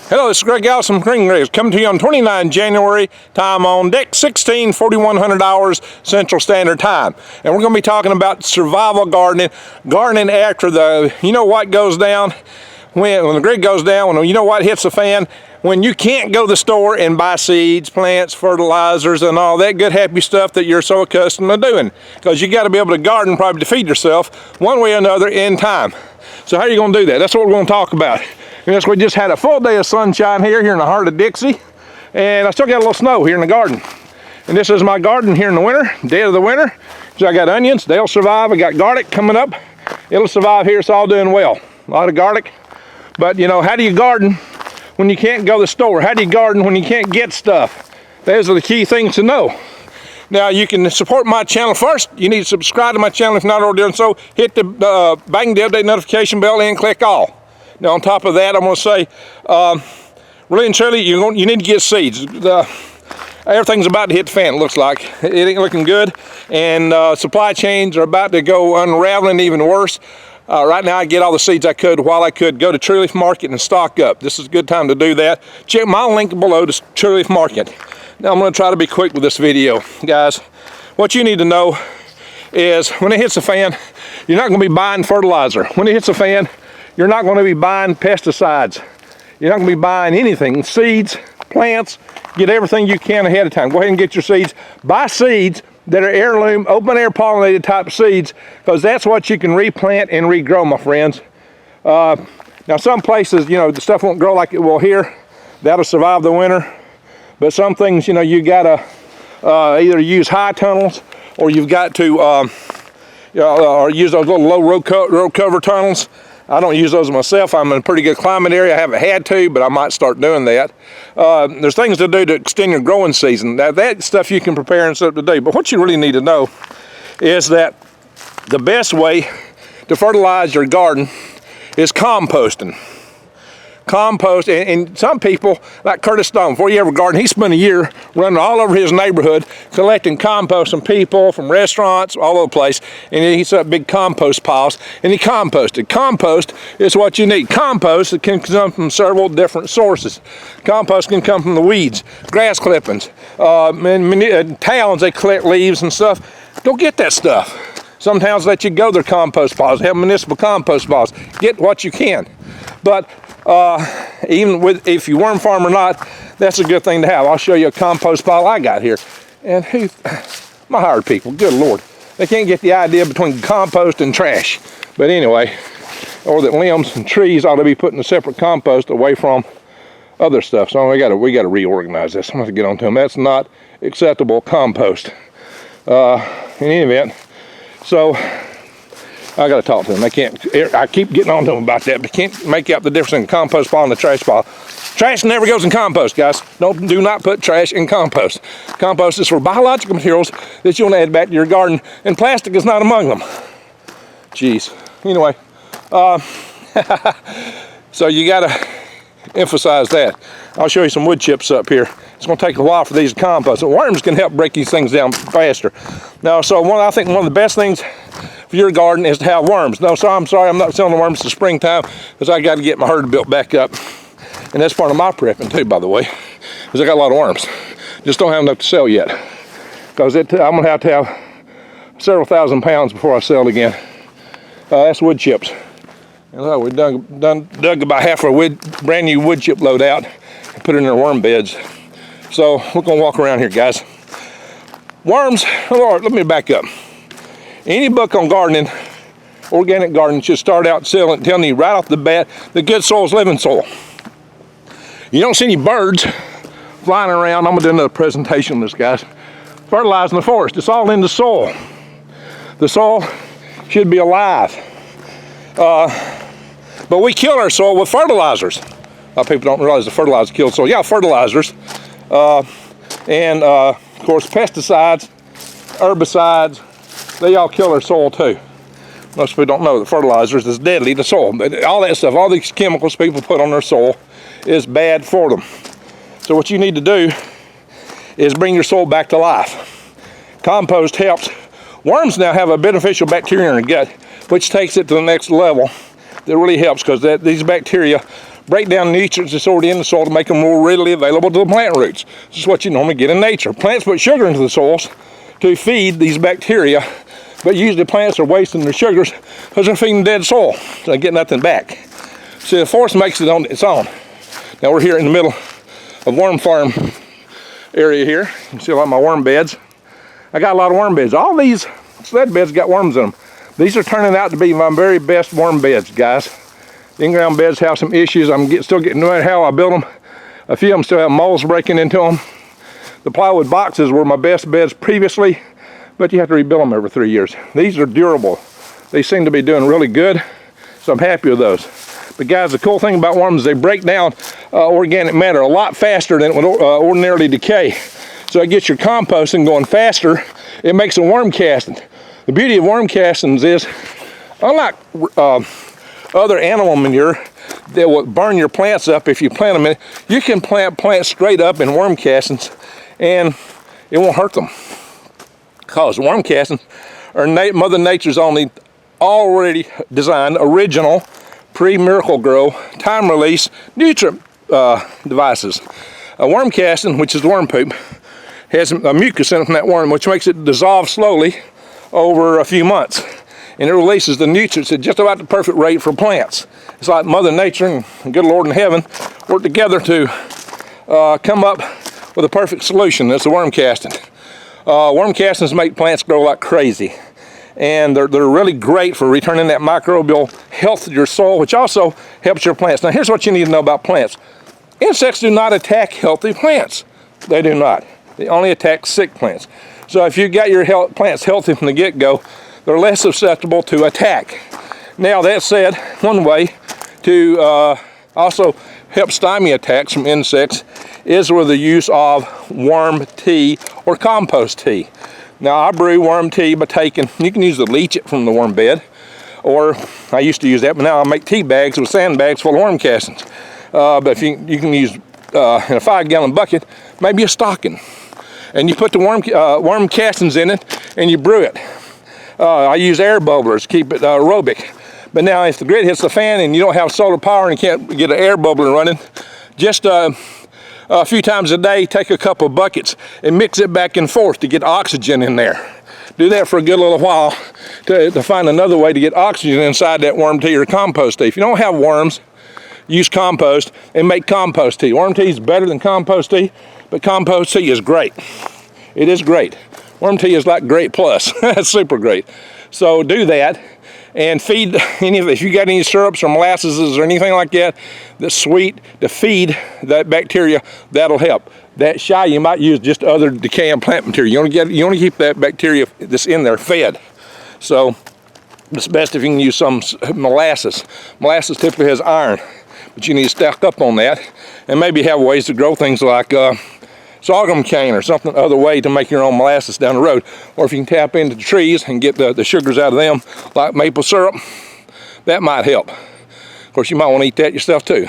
Hello, this is Greg Gallus from Microgreens coming to you on 29 January, time on deck 16, 4100 hours Central Standard Time. And we're going to be talking about survival gardening after the, what goes down, when the grid goes down, when what hits the fan, when you can't go to the store and buy seeds, plants, fertilizers, and all that good happy stuff that you're so accustomed to doing. Because you got to be able to garden probably to feed yourself one way or another in time. So how are you going to do that? That's what we're going to talk about. Yes, we just had a full day of sunshine here in the heart of Dixie, and I still got a little snow here in the garden. And this is my garden here in the winter, dead of the winter. So I got onions, they'll survive. I got garlic coming up. It'll survive here, it's all doing well. A lot of garlic. But how do you garden when you can't go to the store? How do you garden when you can't get stuff? Those are the key things to know. Now, you can support my channel first. You need to subscribe to my channel if not already done so. Hit the bang the update notification bell and click all. Now, on top of that, I'm going to say, really and truly, you need to get seeds. Everything's about to hit the fan, it looks like. It ain't looking good, and supply chains are about to go unraveling even worse. Right now, I get all the seeds I could while I could go to Tree Leaf Market and stock up. This is a good time to do that. Check my link below to Tree Leaf Market. Now, I'm going to try to be quick with this video, guys. What you need to know is when it hits the fan, you're not going to be buying fertilizer. When it hits the fan, you're not going to be buying pesticides. You're not going to be buying anything, seeds, plants. Get everything you can ahead of time. Go ahead and get your seeds. Buy seeds that are heirloom, open air pollinated type seeds, because that's what you can replant and regrow, my friends. Now, some places, the stuff won't grow like it will here. That'll survive the winter. But some things, you gotta either use high tunnels, or you've got to or use those little low row cover tunnels. I don't use those myself. I'm in a pretty good climate area. I haven't had to, but I might start doing that. There's things to do to extend your growing season. Now, that stuff you can prepare and stuff to do. But what you really need to know is that the best way to fertilize your garden is composting. Compost, and some people, like Curtis Stone, before he ever gardened, he spent a year running all over his neighborhood collecting compost from people, from restaurants, all over the place, and he set up big compost piles, and he composted. Compost is what you need. Compost, it can come from several different sources. Compost can come from the weeds, grass clippings, towns, they collect leaves and stuff. Don't get that stuff. Some towns let you go to their compost piles. They have municipal compost piles. Get what you can. But even if you worm farm or not, that's a good thing to have. I'll show you a compost pile I got here. And my hired people, good Lord, they can't get the idea between compost and trash. But anyway, or that limbs and trees ought to be put in a separate compost away from other stuff. So we got to reorganize this. I'm going to get on to them. That's not acceptable compost. In any event, so I got to talk to them. They can't. I keep getting on to them about that, but can't make out the difference in the compost pile and the trash pile. Trash never goes in compost, guys. Do not put trash in compost. Compost is for biological materials that you want to add back to your garden, and plastic is not among them. Jeez. Anyway, so you got to emphasize that. I'll show you some wood chips up here. It's going to take a while for these to compost. So worms can help break these things down faster. Now, so I think one of the best things for your garden is to have worms. No, so I'm sorry, I'm not selling the worms to springtime, because I got to get my herd built back up. And that's part of my prepping too, by the way, because I got a lot of worms. Just don't have enough to sell yet, because I'm going to have several thousand pounds before I sell again. That's wood chips. And we dug about half a brand new wood chip load out and put it in their worm beds. So we're going to walk around here, guys. Worms, let me back up. Any book on gardening, organic gardening, should start out telling you right off the bat that good soil is living soil. You don't see any birds flying around. I'm going to do another presentation on this, guys. Fertilizing the forest. It's all in the soil. The soil should be alive. But we kill our soil with fertilizers. A lot of people don't realize the fertilizer kills soil. Yeah, fertilizers. And of course, pesticides, herbicides, they all kill our soil too. Most people don't know that fertilizers is deadly to soil. But all that stuff, all these chemicals people put on their soil is bad for them. So what you need to do is bring your soil back to life. Compost helps. Worms now have a beneficial bacteria in their gut, which takes it to the next level. That really helps, because these bacteria break down nutrients that's already in the soil to make them more readily available to the plant roots. This is what you normally get in nature. Plants put sugar into the soils to feed these bacteria, but usually plants are wasting their sugars because they're feeding dead soil, so they get nothing back. So the forest makes it on its own. Now we're here in the middle of worm farm area here. You can see a lot of my worm beds. I got a lot of worm beds. All these sled beds got worms in them. These are turning out to be my very best worm beds, guys. The in-ground beds have some issues. I'm still getting, no matter how I build them, a few of them still have moles breaking into them. The plywood boxes were my best beds previously, but you have to rebuild them every 3 years. These are durable. They seem to be doing really good, so I'm happy with those. But guys, the cool thing about worms is they break down organic matter a lot faster than it would ordinarily decay. So it gets your composting going faster. It makes a worm casting. The beauty of worm castings is, unlike other animal manure that will burn your plants up if you plant them in it, you can plant plants straight up in worm castings and it won't hurt them. Because worm castings are Mother Nature's already designed, original, pre-Miracle-Gro, time-release nutrient devices. A worm casting, which is worm poop, has a mucus in it from that worm, which makes it dissolve slowly over a few months. And it releases the nutrients at just about the perfect rate for plants. It's like Mother Nature and good Lord in heaven work together to come up with a perfect solution. That's the worm casting. Worm castings make plants grow like crazy. And they're really great for returning that microbial health to your soil, which also helps your plants. Now here's what you need to know about plants. Insects do not attack healthy plants. They do not. They only attack sick plants. So if you got your plants healthy from the get-go, they're less susceptible to attack. Now that said, one way to also help stymie attacks from insects is with the use of worm tea or compost tea. Now I brew worm tea by taking, you can use the leachate from the worm bed, or I used to use that, but now I make tea bags with sandbags full of worm castings. But if you can use in a 5-gallon bucket, maybe a stocking, and you put the worm castings in it and you brew it. I use air bubblers to keep it aerobic. But now if the grid hits the fan and you don't have solar power and you can't get an air bubbler running, just a few times a day, take a couple of buckets and mix it back and forth to get oxygen in there. Do that for a good little while to find another way to get oxygen inside that worm tea or compost tea. If you don't have worms, use compost and make compost tea. Worm tea is better than compost tea, but compost tea is great. It is great. Worm tea is like great plus. It's super great. So do that and feed if you got any syrups or molasses or anything like that that's sweet to feed that bacteria, that'll help. That shy, you might use just other decaying plant material. You want to keep that bacteria that's in there fed. So it's best if you can use some molasses. Molasses typically has iron, but you need to stack up on that and maybe have ways to grow things like sorghum cane or something other way to make your own molasses down the road. Or if you can tap into the trees and get the sugars out of them, like maple syrup, that might help. Of course, you might want to eat that yourself too.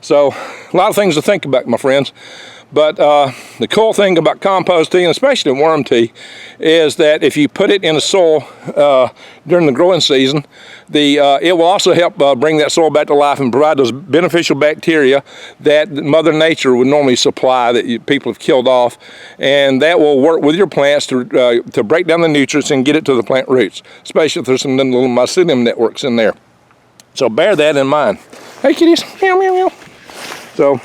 So a lot of things to think about, my friends. But the cool thing about compost tea, and especially worm tea, is that if you put it in the soil during the growing season, it will also help bring that soil back to life and provide those beneficial bacteria that Mother Nature would normally supply that people have killed off, and that will work with your plants to break down the nutrients and get it to the plant roots, especially if there's some little mycelium networks in there. So bear that in mind. Hey kitties, meow meow meow. So.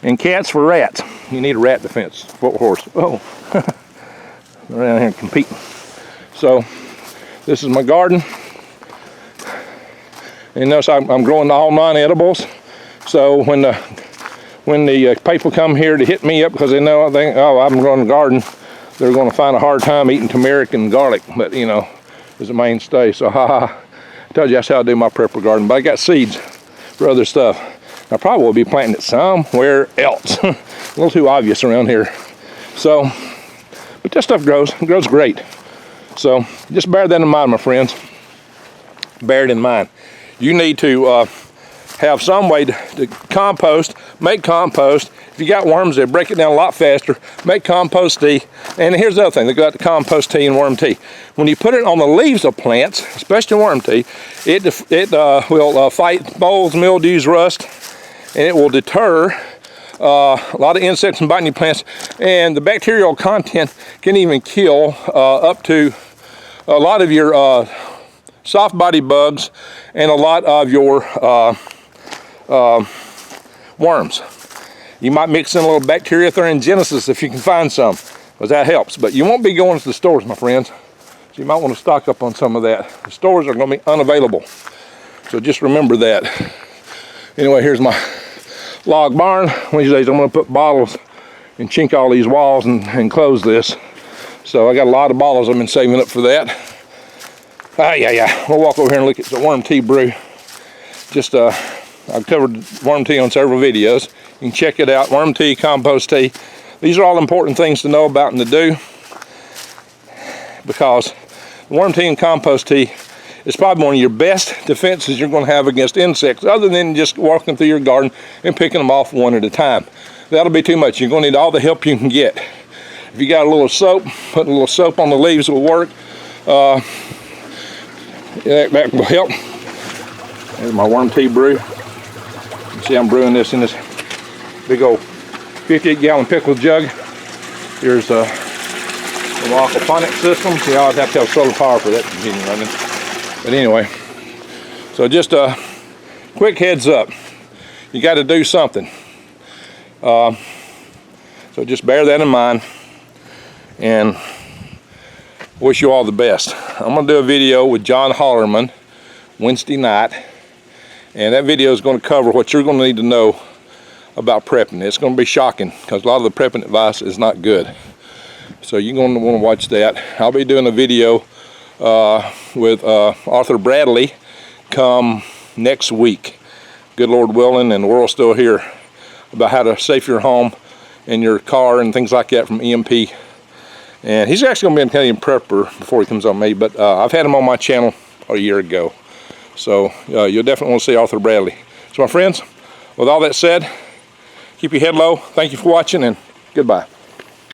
And cats for rats. You need a rat defense. What horse? Oh, around here competing. So this is my garden. And notice I'm growing all non-edibles. So when the people come here to hit me up because they know I'm growing a garden, they're going to find a hard time eating turmeric and garlic. But you know, is a mainstay. So I told you that's how I do my prepper garden. But I got seeds for other stuff. I probably will be planting it somewhere else. A little too obvious around here. So, but this stuff grows. It grows great. So just bear that in mind, my friends. Bear it in mind. You need to have some way to compost, make compost. If you got worms, they break it down a lot faster. Make compost tea. And here's the other thing, they got the compost tea and worm tea. When you put it on the leaves of plants, especially worm tea, it will fight molds, mildews, rust, and it will deter a lot of insects and biting plants. And the bacterial content can even kill up to a lot of your soft body bugs and a lot of your worms. You might mix in a little bacteria Genesis if you can find some, because that helps. But you won't be going to the stores, my friends. So you might want to stock up on some of that. The stores are going to be unavailable. So just remember that. Anyway, here's my log barn. One of these days I'm going to put bottles and chink all these walls and close this. So I got a lot of bottles I've been saving up for that. We'll walk over here and look at the worm tea brew. Just I've covered worm tea on several videos. You can check it out. Worm tea, compost tea. These are all important things to know about and to do, because worm tea and compost tea is probably one of your best defenses you're going to have against insects, other than just walking through your garden and picking them off one at a time. That'll be too much. You're going to need all the help you can get. If you got a little soap, putting a little soap on the leaves will work. That will help. There's my worm tea brew. You see I'm brewing this in this big old 58-gallon pickle jug. Here's the aquaponic system. You always have to have solar power for that to continue running. But anyway, so just a quick heads up. You got to do something. So just bear that in mind, and wish you all the best. I'm going to do a video with John Hollerman Wednesday night, and that video is going to cover what you're going to need to know about prepping. It's going to be shocking, because a lot of the prepping advice is not good. So you're going to want to watch that. I'll be doing a video with Arthur Bradley come next week, good Lord willing, and the world's still here, about how to safe your home and your car and things like that from EMP. And he's actually going to be an Italian prepper before he comes on me, but I've had him on my channel a year ago. So you'll definitely want to see Arthur Bradley. So my friends, with all that said, keep your head low. Thank you for watching, and goodbye.